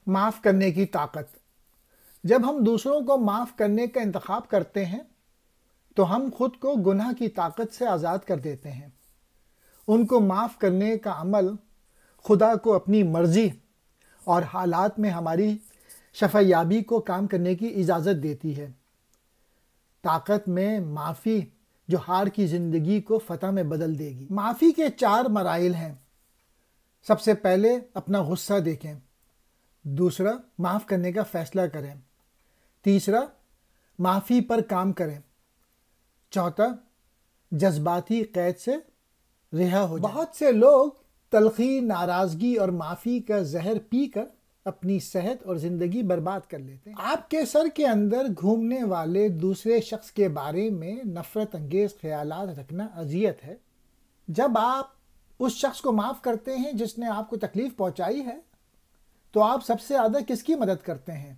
معاف کرنے کی طاقت۔ جب ہم دوسروں کو معاف کرنے کا انتخاب کرتے ہیں تو ہم خود کو گناہ کی طاقت سے آزاد کر دیتے ہیں۔ ان کو معاف کرنے کا عمل خدا کو اپنی مرضی اور حالات میں ہماری شفا یابی کو کام کرنے کی اجازت دیتی ہے۔ طاقت میں معافی جو ہار کی زندگی کو فتح میں بدل دے گی۔ معافی کے 4 مراحل ہیں۔ سب سے پہلے اپنا غصہ دیکھیں، دوسرا معاف کرنے کا فیصلہ کریں، تیسرا معافی پر کام کریں، چوتھا جذباتی قید سے رہا ہو جائیں۔ بہت سے لوگ تلخی، ناراضگی اور معافی کا زہر پی کر اپنی صحت اور زندگی برباد کر لیتے ہیں۔ آپ کے سر کے اندر گھومنے والے دوسرے شخص کے بارے میں نفرت انگیز خیالات رکھنا اذیت ہے۔ جب آپ اس شخص کو معاف کرتے ہیں جس نے آپ کو تکلیف پہنچائی ہے تو آپ سب سے زیادہ کس کی مدد کرتے ہیں؟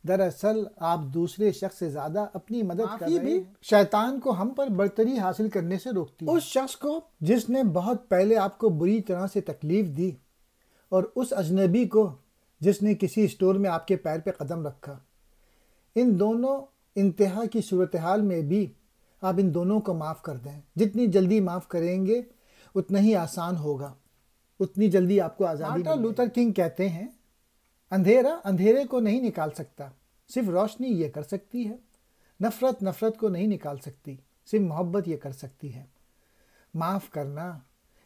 دراصل آپ دوسرے شخص سے زیادہ اپنی مدد کر رہے ہیں۔ شیطان کو ہم پر برتری حاصل کرنے سے روکتی ہے۔ اس شخص کو جس نے بہت پہلے آپ کو بری طرح سے تکلیف دی اور اس اجنبی کو جس نے کسی اسٹور میں آپ کے پیر پہ قدم رکھا، ان دونوں انتہا کی صورتحال میں بھی آپ ان دونوں کو معاف کر دیں۔ جتنی جلدی معاف کریں گے اتنا ہی آسان ہوگا، اتنی جلدی آپ کو آزادی ملے گی۔ مارٹن لوتھر کنگ کہتے ہیں، اندھیرا اندھیرے کو نہیں نکال سکتا، صرف روشنی یہ کر سکتی ہے۔ نفرت نفرت کو نہیں نکال سکتی، صرف محبت یہ کر سکتی ہے۔ معاف کرنا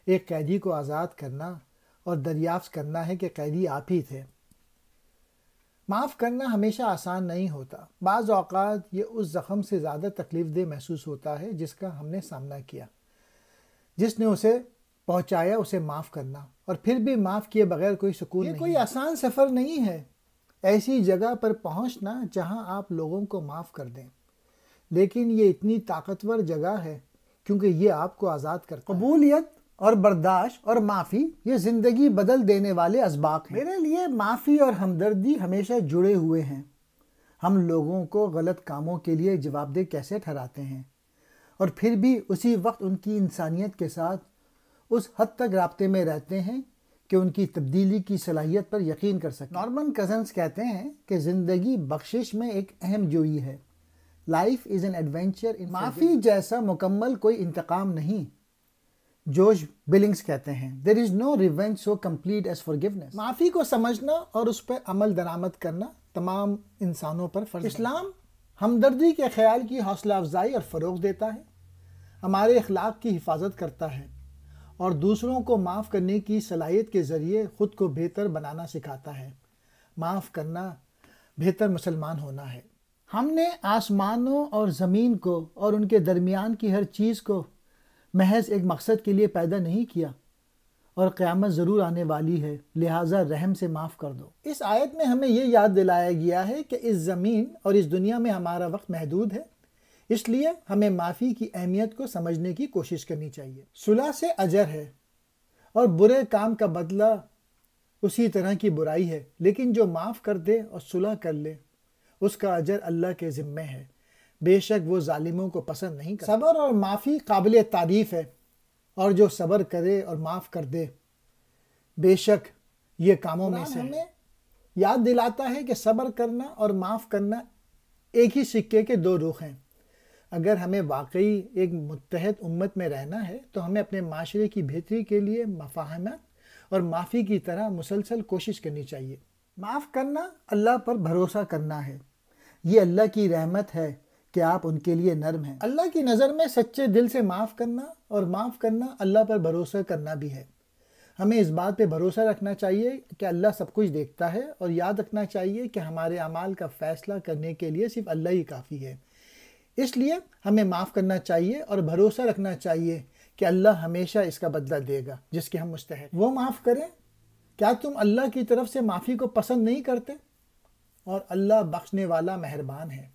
ایک قیدی کو آزاد کرنا اور دریافت کرنا ہے کہ قیدی آپ ہی تھے۔ معاف کرنا ہمیشہ آسان نہیں ہوتا۔ بعض اوقات یہ اس زخم سے زیادہ تکلیف دہ محسوس ہوتا ہے جس کا ہم نے سامنا کیا۔ جس نے اسے پہنچایا اسے معاف کرنا، اور پھر بھی معاف کیے بغیر کوئی سکون نہیں۔ یہ کوئی آسان سفر نہیں ہے، ایسی جگہ پر پہنچنا جہاں آپ لوگوں کو معاف کر دیں، لیکن یہ اتنی طاقتور جگہ ہے کیونکہ یہ آپ کو آزاد کرتا ہے۔ قبولیت اور برداشت اور معافی یہ زندگی بدل دینے والے اسباق ہیں۔ میرے لیے معافی اور ہمدردی ہمیشہ جڑے ہوئے ہیں۔ ہم لوگوں کو غلط کاموں کے لیے جواب دہ کیسے ٹھہراتے ہیں اور پھر بھی اسی وقت ان کی انسانیت کے ساتھ اس حد تک رابطے میں رہتے ہیں کہ ان کی تبدیلی کی صلاحیت پر یقین کر سکیں۔ نارمن کزنز کہتے ہیں کہ زندگی بخشش میں ایک اہم جوئی ہے۔ لائف از این ایڈونچر ان معافی جیسا مکمل کوئی انتقام نہیں۔ جوش بلنگز کہتے ہیں there is no revenge so complete as forgiveness۔ معافی کو سمجھنا اور اس پر عمل درآمد کرنا تمام انسانوں پر فرض ہے۔ اسلام ہمدردی کے خیال کی حوصلہ افزائی اور فروغ دیتا ہے، ہمارے اخلاق کی حفاظت کرتا ہے اور دوسروں کو معاف کرنے کی صلاحیت کے ذریعے خود کو بہتر بنانا سکھاتا ہے۔ معاف کرنا بہتر مسلمان ہونا ہے۔ ہم نے آسمانوں اور زمین کو اور ان کے درمیان کی ہر چیز کو محض ایک مقصد کے لیے پیدا نہیں کیا، اور قیامت ضرور آنے والی ہے، لہٰذا رحم سے معاف کر دو۔ اس آیت میں ہمیں یہ یاد دلایا گیا ہے کہ اس زمین اور اس دنیا میں ہمارا وقت محدود ہے، اس لیے ہمیں معافی کی اہمیت کو سمجھنے کی کوشش کرنی چاہیے۔ صلح سے اجر ہے اور برے کام کا بدلہ اسی طرح کی برائی ہے، لیکن جو معاف کر دے اور صلح کر لے اس کا اجر اللہ کے ذمہ ہے، بے شک وہ ظالموں کو پسند نہیں کرتا۔ صبر اور معافی قابل تعریف ہے، اور جو صبر کرے اور معاف کر دے بے شک یہ کاموں میں سے ہمیں یاد دلاتا ہے کہ صبر کرنا اور معاف کرنا ایک ہی سکے کے 2 رخ ہیں۔ اگر ہمیں واقعی ایک متحد امت میں رہنا ہے تو ہمیں اپنے معاشرے کی بہتری کے لیے مفاہمت اور معافی کی طرح مسلسل کوشش کرنی چاہیے۔ معاف کرنا اللہ پر بھروسہ کرنا ہے۔ یہ اللہ کی رحمت ہے کہ آپ ان کے لیے نرم ہیں۔ اللہ کی نظر میں سچے دل سے معاف کرنا اور معاف کرنا اللہ پر بھروسہ کرنا بھی ہے۔ ہمیں اس بات پہ بھروسہ رکھنا چاہیے کہ اللہ سب کچھ دیکھتا ہے، اور یاد رکھنا چاہیے کہ ہمارے اعمال کا فیصلہ کرنے کے لیے صرف اللہ ہی کافی ہے۔ اس لیے ہمیں معاف کرنا چاہیے اور بھروسہ رکھنا چاہیے کہ اللہ ہمیشہ اس کا بدلہ دے گا جس کے ہم مستحق۔ وہ معاف کریں۔ کیا تم اللہ کی طرف سے معافی کو پسند نہیں کرتے؟ اور اللہ بخشنے والا مہربان ہے۔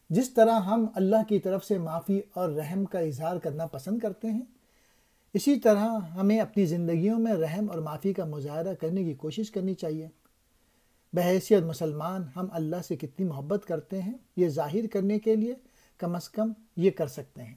جس طرح ہم اللہ کی طرف سے معافی اور رحم کا اظہار کرنا پسند کرتے ہیں، اسی طرح ہمیں اپنی زندگیوں میں رحم اور معافی کا مظاہرہ کرنے کی کوشش کرنی چاہیے۔ بحیثیت مسلمان ہم اللہ سے کتنی محبت کرتے ہیں یہ ظاہر کرنے کے لیے کم از کم یہ کر سکتے ہیں۔